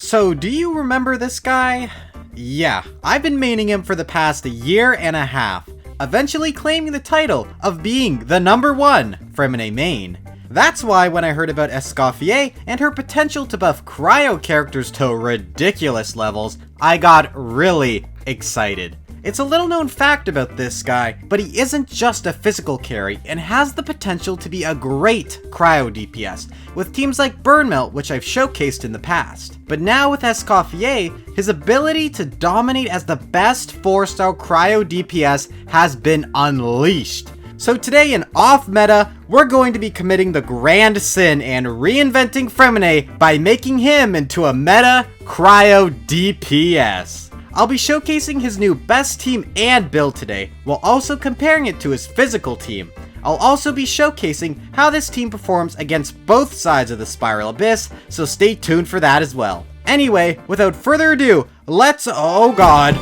So, do you remember this guy? Yeah, I've been maining him for the past year and a half, eventually claiming the title of being the #1 Freminet main. That's why when I heard about Escoffier and her potential to buff cryo characters to ridiculous levels, I got really excited. It's a little known fact about this guy, but he isn't just a physical carry and has the potential to be a great cryo DPS with teams like Burnmelt, which I've showcased in the past. But now with Escoffier, his ability to dominate as the best 4-star cryo DPS has been unleashed. So today in Off Meta, we're going to be committing the grand sin and reinventing Freminet by making him into a meta cryo DPS. I'll be showcasing his new best team and build today, while also comparing it to his physical team. I'll also be showcasing how this team performs against both sides of the Spiral Abyss, so stay tuned for that as well. Anyway, without further ado, oh god.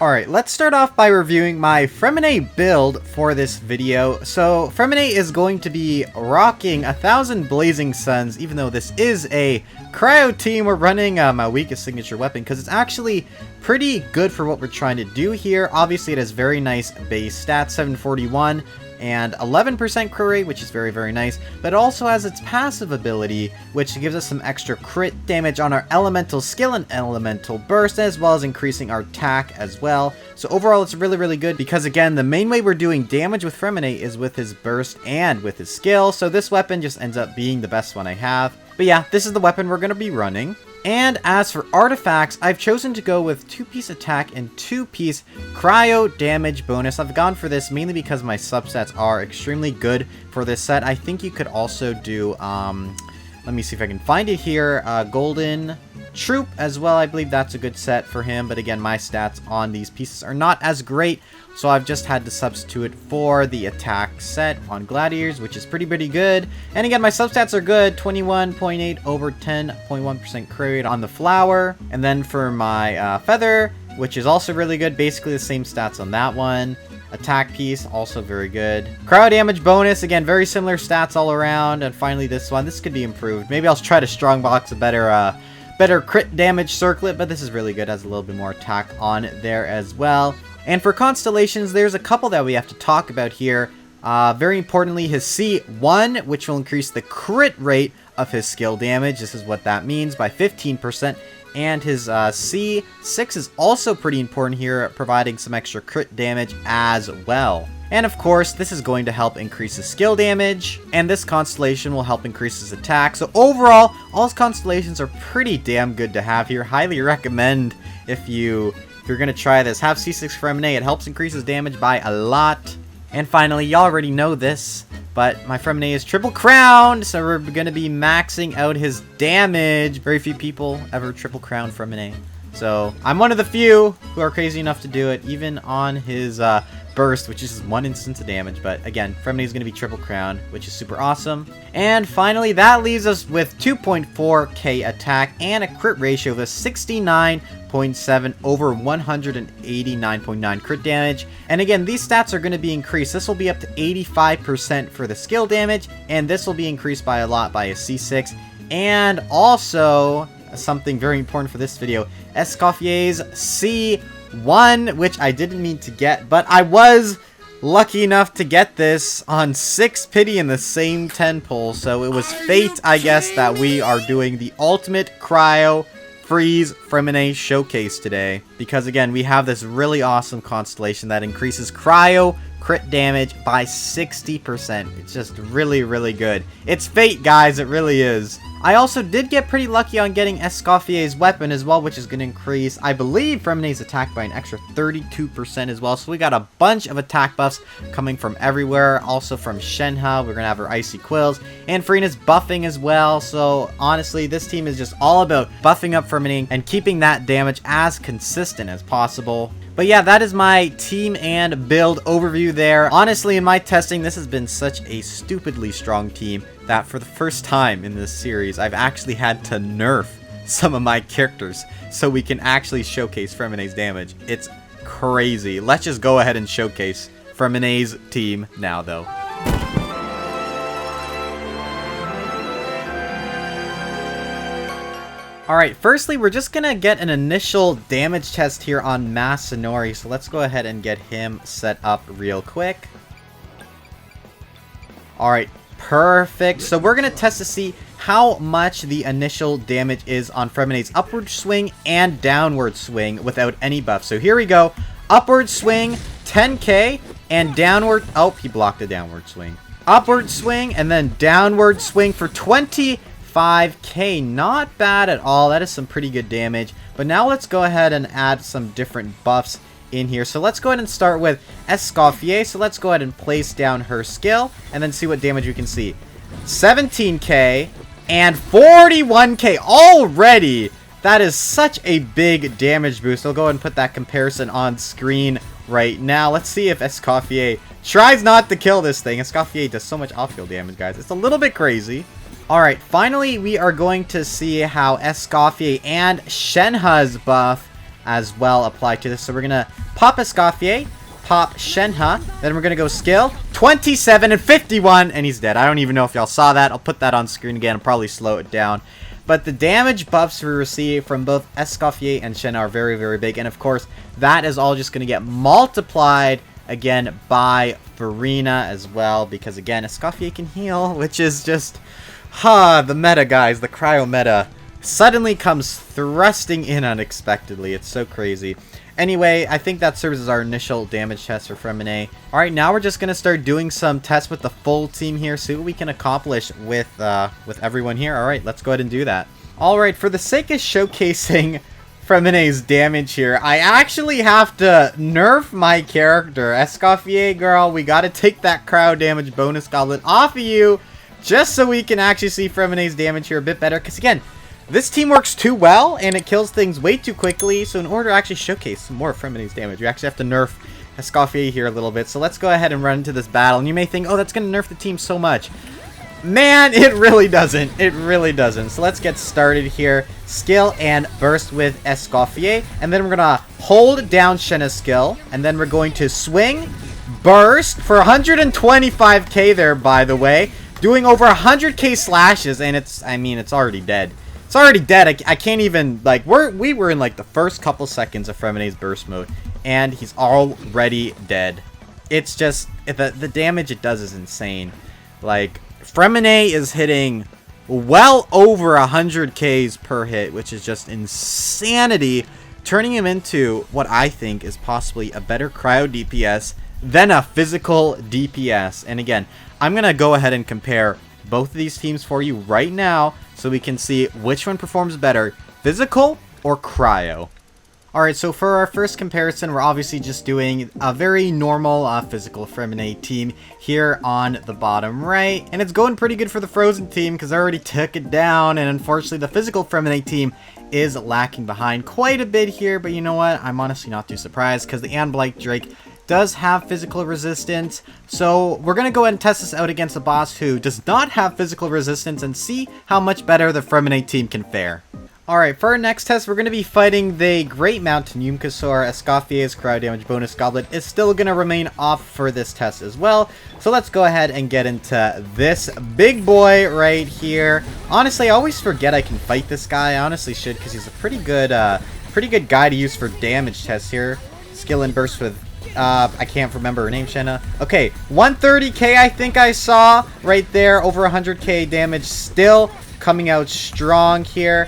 Alright, let's start off by reviewing my Freminet build for this video. So, Freminet is going to be rocking 1,000 Blazing Suns, even though this is a cryo team. We're running my weakest signature weapon, because it's actually pretty good for what we're trying to do here. Obviously, it has very nice base stats, 741, and 11% crit rate, which is very, very nice. But it also has its passive ability, which gives us some extra crit damage on our elemental skill and elemental burst, as well as increasing our attack as well. So overall, it's really, really good because, again, the main way we're doing damage with Freminet is with his burst and with his skill. So this weapon just ends up being the best one I have. But yeah, this is the weapon we're going to be running. And as for artifacts, I've chosen to go with 2-piece attack and 2-piece cryo damage bonus. I've gone for this mainly because my substats are extremely good for this set. I think you could also do, let me see if I can find it here, Golden Troop as well. I believe that's a good set for him, but again, my stats on these pieces are not as great, so I've just had to substitute for the attack set on Gladiators, which is pretty good. And again, my substats are good, 21.8 over 10.1% crit rate on the flower. And then for my feather, which is also really good, basically the same stats on that one. Attack piece, also very good. Cryo damage bonus, again, very similar stats all around. And finally this one, this could be improved. Maybe I'll try to strongbox a better crit damage circlet, but this is really good. Has a little bit more attack on there as well. And for constellations, there's a couple that we have to talk about here. Very importantly, his C1, which will increase the crit rate of his skill damage. This is what that means, by 15%. And his C6 is also pretty important here, providing some extra crit damage as well. And of course, this is going to help increase his skill damage, and this constellation will help increase his attack. So overall, all his constellations are pretty damn good to have here. Highly recommend if you're gonna try this. Have C6 Freminet, it helps increase his damage by a lot. And finally, you already know this, but my Freminet is triple crowned, so we're gonna be maxing out his damage. Very few people ever triple crown Freminet. So I'm one of the few who are crazy enough to do it, even on his burst, which is just 1 instance of damage. But again, Freminet is going to be triple crown, which is super awesome. And finally, that leaves us with 2.4k attack and a crit ratio of a 69.7 over 189.9 crit damage. And again, these stats are going to be increased. This will be up to 85% for the skill damage, and this will be increased by a lot by a C6. And also, something very important for this video, Escoffier's C1, which I didn't mean to get, but I was lucky enough to get this on 6 pity in the same 10 pull, so it was fate, I guess, that we are doing the ultimate cryo freeze Freminet showcase today, because again, we have this really awesome constellation that increases cryo crit damage by 60%. It's just really, really good. It's fate, guys, it really is. I also did get pretty lucky on getting Escoffier's weapon as well, which is going to increase, I believe, Freminet's attack by an extra 32% as well. So we got a bunch of attack buffs coming from everywhere. Also from Shenhe, we're going to have her Icy Quills. And Furina's buffing as well. So honestly, this team is just all about buffing up Freminet and keeping that damage as consistent as possible. But yeah, that is my team and build overview there. Honestly, in my testing, this has been such a stupidly strong team that for the first time in this series, I've actually had to nerf some of my characters so we can actually showcase Freminet's damage. It's crazy. Let's just go ahead and showcase Freminet's team now, though. Alright, firstly, we're just gonna get an initial damage test here on Masanori, so let's go ahead and get him set up real quick. Alright, perfect. So we're gonna test to see how much the initial damage is on Freminet's upward swing and downward swing without any buff. So here we go. Upward swing, 10k, and downward... Oh, he blocked the downward swing. Upward swing, and then downward swing for 25k. Not bad at all. That is some pretty good damage. But now let's go ahead and add some different buffs in here. So let's go ahead and start with Escoffier. So let's go ahead and place down her skill, and then see what damage we can see. 17k and 41k already. That is such a big damage boost. I'll go ahead and put that comparison on screen right now. Let's see if Escoffier tries not to kill this thing. Escoffier does so much off-field damage, guys. It's a little bit crazy. Alright, finally we are going to see how Escoffier and Shenhe's buff as well apply to this. So we're going to pop Escoffier, pop Shenhe, then we're going to go skill, 27 and 51, and he's dead. I don't even know if y'all saw that. I'll put that on screen again and probably slow it down. But the damage buffs we receive from both Escoffier and Shenhe are very, very big. And of course, that is all just going to get multiplied again by Furina as well. Because again, Escoffier can heal, which is just... the meta, guys. The cryo meta suddenly comes thrusting in unexpectedly. It's so crazy. Anyway, I think that serves as our initial damage test for Freminet. Alright, now we're just going to start doing some tests with the full team here. See what we can accomplish with everyone here. Alright, let's go ahead and do that. Alright, for the sake of showcasing Freminet's damage here, I actually have to nerf my character. Escoffier, girl, we got to take that cryo damage bonus goblet off of you, just so we can actually see Freminet's damage here a bit better. Because again, this team works too well, and it kills things way too quickly. So in order to actually showcase some more of Freminet's damage, we actually have to nerf Escoffier here a little bit. So let's go ahead and run into this battle. And you may think, oh, that's going to nerf the team so much. Man, it really doesn't. It really doesn't. So let's get started here. Skill and burst with Escoffier. And then we're going to hold down Shenhe's skill. And then we're going to swing, burst for 125k there, by the way. Doing over 100k slashes, and it's already dead. It's already dead. I can't even, like, we were in, like, the first couple seconds of Freminet's burst mode, and he's already dead. It's just, the damage it does is insane. Like, Freminet is hitting well over 100k's per hit, which is just insanity, turning him into what I think is possibly a better cryo DPS than a physical DPS. And again, I'm going to go ahead and compare both of these teams for you right now so we can see which one performs better, physical or cryo. Alright, so for our first comparison, we're obviously just doing a very normal physical Freminet team here on the bottom right. And it's going pretty good for the Frozen team because I already took it down. And unfortunately, the physical Freminet team is lacking behind quite a bit here. But you know what? I'm honestly not too surprised because the Anblight Drake does have physical resistance. So we're going to go ahead and test this out against a boss who does not have physical resistance and see how much better the Freminet team can fare. Alright, for our next test, we're going to be fighting the Great Mountain Yumkasaur. Escoffier's cryo damage bonus goblet is still going to remain off for this test as well. So let's go ahead and get into this big boy right here. Honestly, I always forget I can fight this guy. I honestly should, because he's a pretty good guy to use for damage tests here. Skill and burst with I can't remember her name, Shenhe. Okay, 130k I think I saw right there. Over 100k damage still coming out strong here.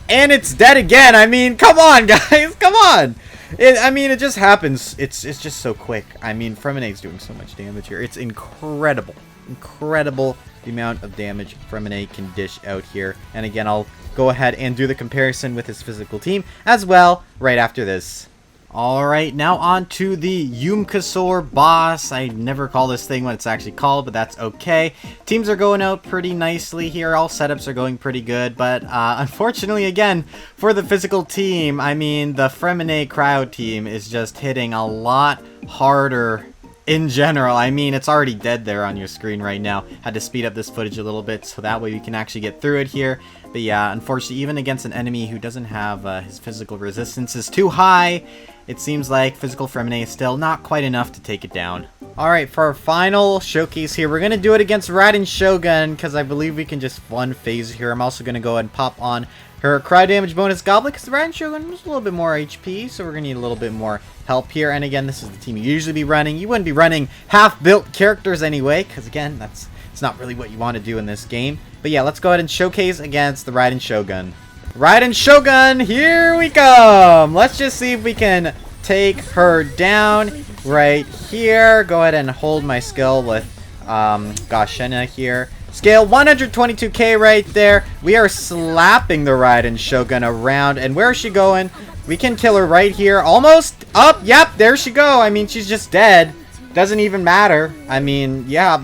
And it's dead again. I mean, come on, guys. Come on. It just happens. It's just so quick. I mean, Freminet's doing so much damage here. It's incredible. Incredible the amount of damage Freminet can dish out here. And again, I'll go ahead and do the comparison with his physical team as well right after this. Alright, now on to the Yumkasaur boss. I never call this thing what it's actually called, but that's okay. Teams are going out pretty nicely here. All setups are going pretty good, but unfortunately, again, for the physical team, I mean, the Freminet cryo team is just hitting a lot harder in general. I mean, it's already dead there on your screen right now. Had to speed up this footage a little bit so that way we can actually get through it here. But yeah, unfortunately, even against an enemy who doesn't have his physical resistance is too high, it seems like physical Freminet is still not quite enough to take it down. Alright, for our final showcase here, we're going to do it against Raiden Shogun, because I believe we can just one phase here. I'm also going to go ahead and pop on her cry damage bonus Goblet, because the Raiden Shogun was a little bit more HP, so we're going to need a little bit more help here. And again, this is the team you usually be running. You wouldn't be running half-built characters anyway, because again, it's not really what you want to do in this game. But yeah, let's go ahead and showcase against the Raiden Shogun. Raiden Shogun, here we come! Let's just see if we can take her down right here. Go ahead and hold my skill with Shenhe here. Scale 122k right there. We are slapping the Raiden Shogun around. And where is she going? We can kill her right here. Almost up. Yep, there she go. I mean, she's just dead. Doesn't even matter. I mean, yeah,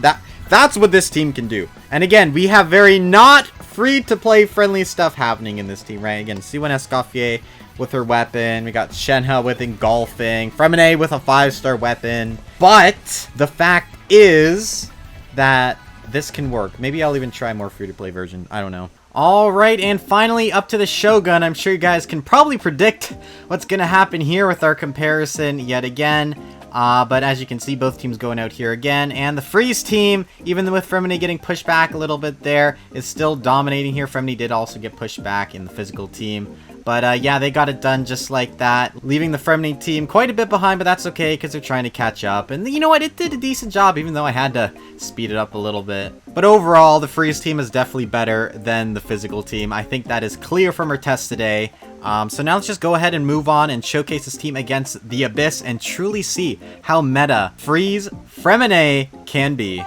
that's what this team can do. And again, we have very not free-to-play friendly stuff happening in this team, right? Again, Freminet Escoffier with her weapon. We got Shenhe with engulfing. Freminet with a 5-star weapon. But the fact is that this can work. Maybe I'll even try more free-to-play version. I don't know. Alright, and finally up to the Shogun. I'm sure you guys can probably predict what's going to happen here with our comparison yet again. But as you can see, both teams going out here again. And the Freeze team, even with Freminet getting pushed back a little bit there, is still dominating here. Freminet did also get pushed back in the physical team. But yeah, they got it done just like that, leaving the Freminet team quite a bit behind, but that's okay because they're trying to catch up. And you know what? It did a decent job, even though I had to speed it up a little bit. But overall, the Freeze team is definitely better than the physical team. I think that is clear from our test today. So now let's just go ahead and move on and showcase this team against the Abyss and truly see how meta Freeze Freminet can be.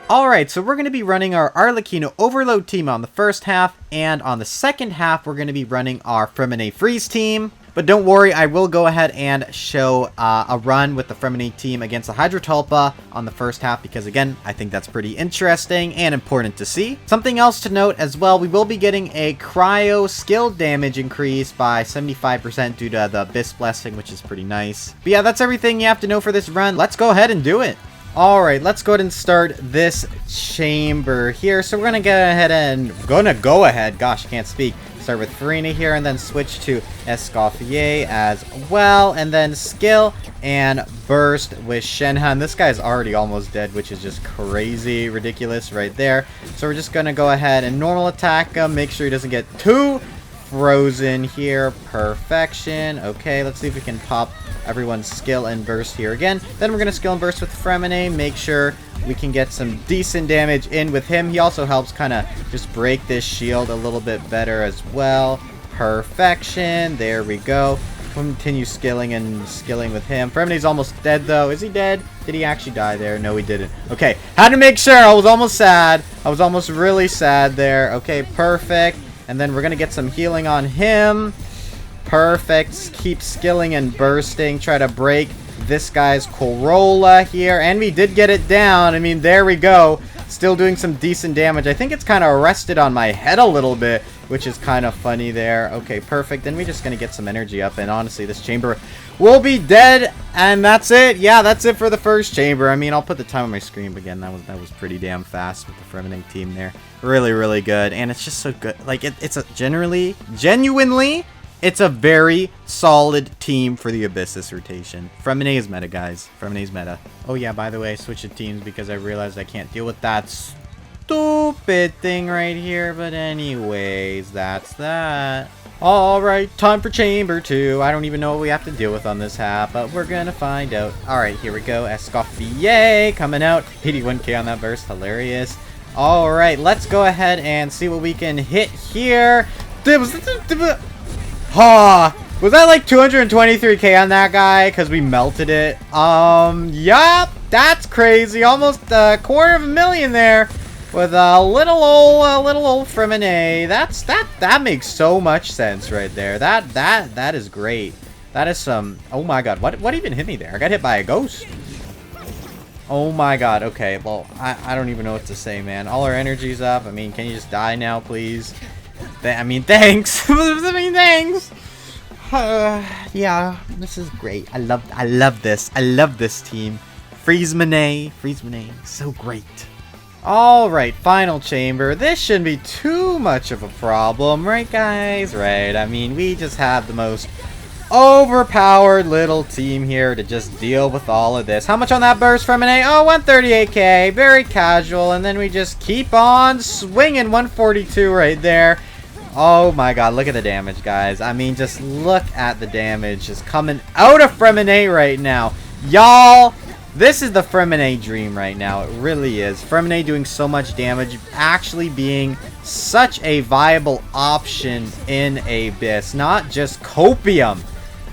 Alright, so we're going to be running our Arlecchino Overload team on the first half, and on the second half, we're going to be running our Freminet Freeze team. But don't worry, I will go ahead and show a run with the Freminet team against the Hydro Tulpa on the first half, because again, I think that's pretty interesting and important to see. Something else to note as well, we will be getting a Cryo skill damage increase by 75% due to the Abyss Blessing, which is pretty nice. But yeah, that's everything you have to know for this run. Let's go ahead and do it. Alright, let's go ahead and start this chamber here. So we're going to go ahead, gosh, I can't speak. Start with Furina here and then switch to Escoffier as well. And then skill and burst with Shenhe. And this guy's already almost dead, which is just crazy, ridiculous right there. So we're just going to go ahead and normal attack him. Make sure he doesn't get too frozen here. Perfection. Okay, let's see if we can pop everyone's skill and burst here again. Then we're going to skill and burst with Freminet. Make sure we can get some decent damage in with him. He also helps kind of just break this shield a little bit better as well. Perfection. There we go. Continue skilling and skilling with him. Freminet's almost dead though. Is he dead? Did he actually die there? No, he didn't. Okay, had to make sure. I was almost sad. I was almost really sad there. Okay, perfect. And then we're going to get some healing on him. Perfect. Keep skilling and bursting. Try to break this guy's Corolla here. And we did get it down. I mean, there we go. Still doing some decent damage. I think it's kind of rested on my head a little bit, which is kind of funny there. Okay, perfect. Then we're just going to get some energy up. And honestly, this chamber will be dead. And that's it. Yeah, that's it for the first chamber. I mean, I'll put the time on my screen. But again, that was pretty damn fast with the Freminet team there. Really, really good. And it's just so good. Like, it's a genuinely, it's a very solid team for the Abyss this rotation. Freminet is meta, guys. Freminet is meta. Oh, yeah, by the way, I switched to teams because I realized I can't deal with that stupid thing right here. But anyways, that's that. Alright, time for Chamber 2. I don't even know what we have to deal with on this half, but we're gonna find out. Alright, here we go. Escoffier coming out. 81k on that burst. Hilarious. Alright, let's go ahead and see what we can hit here. Was that like 223k on that guy? Because we melted it. Yup, that's crazy. Almost a $250,000 there. With a little old Freminet. That makes so much sense right there. That is great. That is some. Oh my god, what even hit me there? I got hit by a ghost. Oh my god. Okay, well, I don't even know what to say, man. All our energy's up. I mean, can you just die now, please? I mean, thanks. I mean, thanks. Yeah, this is great. I love this. I love this team. Freminet, so great. Alright, final chamber. This shouldn't be too too much of a problem, right guys? Right, I mean, we just have the most overpowered little team here to just deal with all of this. How much on that burst, Freminet? Oh, 138k, very casual, and then we just keep on swinging. 142 right there. Oh my god, look at the damage, guys. I mean, just look at the damage just coming out of Freminet right now. Y'all, this is the Freminet dream right now. It really is. Freminet doing so much damage, actually being such a viable option in Abyss, not just Copium.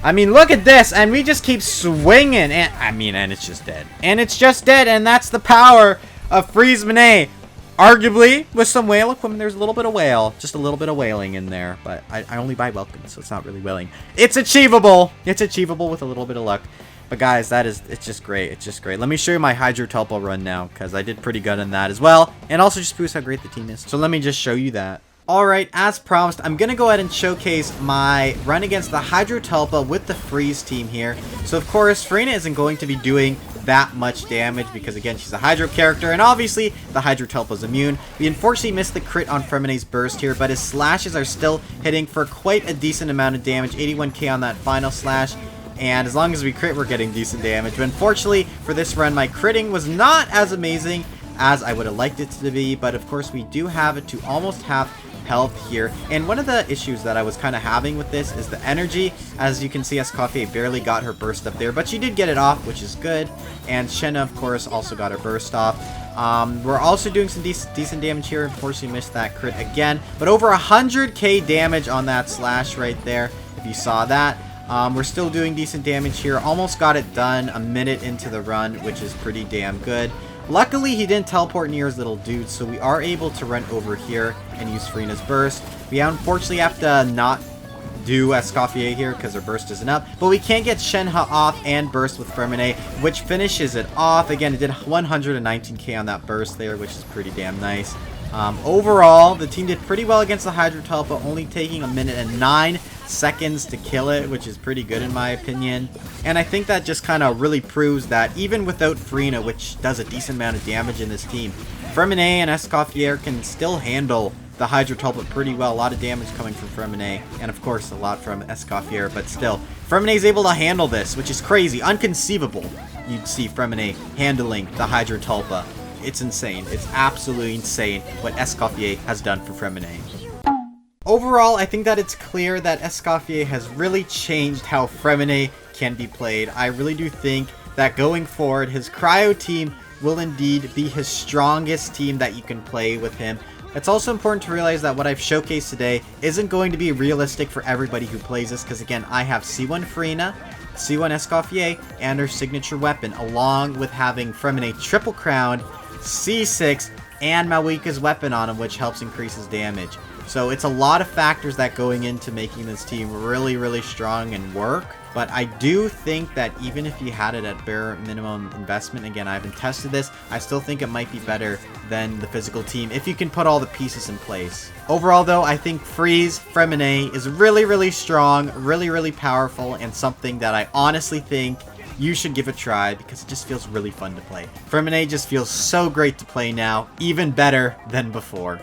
I mean, look at this, and we just keep swinging, and I mean, and it's just dead. And it's just dead, and that's the power of Freminet. Arguably, with some whale equipment, there's a little bit of whale. Just a little bit of whaling in there, but I only buy welcome, so it's not really whaling. It's achievable! It's achievable with a little bit of luck. But guys, it's just great. It's just great. Let me show you my Hydro Tulpa run now, because I did pretty good on that as well. And also just boost how great the team is. So let me just show you that. Alright, as promised, I'm going to go ahead and showcase my run against the Hydro Tulpa with the Freeze team here. So of course, Furina isn't going to be doing that much damage because again, she's a Hydro character, and obviously the Hydro Tulpa is immune. We unfortunately missed the crit on Freminet's burst here, but his slashes are still hitting for quite a decent amount of damage, 81k on that final slash. And as long as we crit, we're getting decent damage. But unfortunately, for this run, my critting was not as amazing as I would have liked it to be. But of course, we do have it to almost half health here. And one of the issues that I was kind of having with this is the energy. As you can see, Escoffier barely got her burst up there, but she did get it off, which is good. And Shenhe, of course, also got her burst off. We're also doing some decent damage here. Unfortunately, missed that crit again. But over 100k damage on that slash right there, if you saw that. We're still doing decent damage here. Almost got it done a minute into the run, which is pretty damn good. Luckily, he didn't teleport near his little dude, so we are able to run over here and use Furina's burst. We unfortunately have to not do Escoffier here because her burst isn't up, but we can get Shenhe off and burst with Freminet, which finishes it off. Again, it did 119k on that burst there, which is pretty damn nice. Overall, the team did pretty well against the Hydro Tulpa, only taking a minute and 9 seconds to kill it, which is pretty good in my opinion. And I think that just kind of really proves that even without Furina, which does a decent amount of damage in this team, Freminet and Escoffier can still handle the Hydro Tulpa pretty well. A lot of damage coming from Freminet, and of course a lot from Escoffier, but still, Freminet is able to handle this, which is crazy. Unconceivable you'd see Freminet handling the Hydro Tulpa. It's insane. It's absolutely insane what Escoffier has done for Freminet. Overall, I think that it's clear that Escoffier has really changed how Freminet can be played. I really do think that going forward, his cryo team will indeed be his strongest team that you can play with him. It's also important to realize that what I've showcased today isn't going to be realistic for everybody who plays this, because again, I have C1 Furina, C1 Escoffier, and her signature weapon, along with having Freminet triple crowned, C6, and Malwika's weapon on him, which helps increase his damage. So it's a lot of factors that going into making this team really, really strong and work. But I do think that even if you had it at bare minimum investment, again, I haven't tested this, I still think it might be better than the physical team if you can put all the pieces in place. Overall, though, I think Freminet is really, really strong, really, really powerful, and something that I honestly think you should give a try because it just feels really fun to play. Freminet just feels so great to play now, even better than before.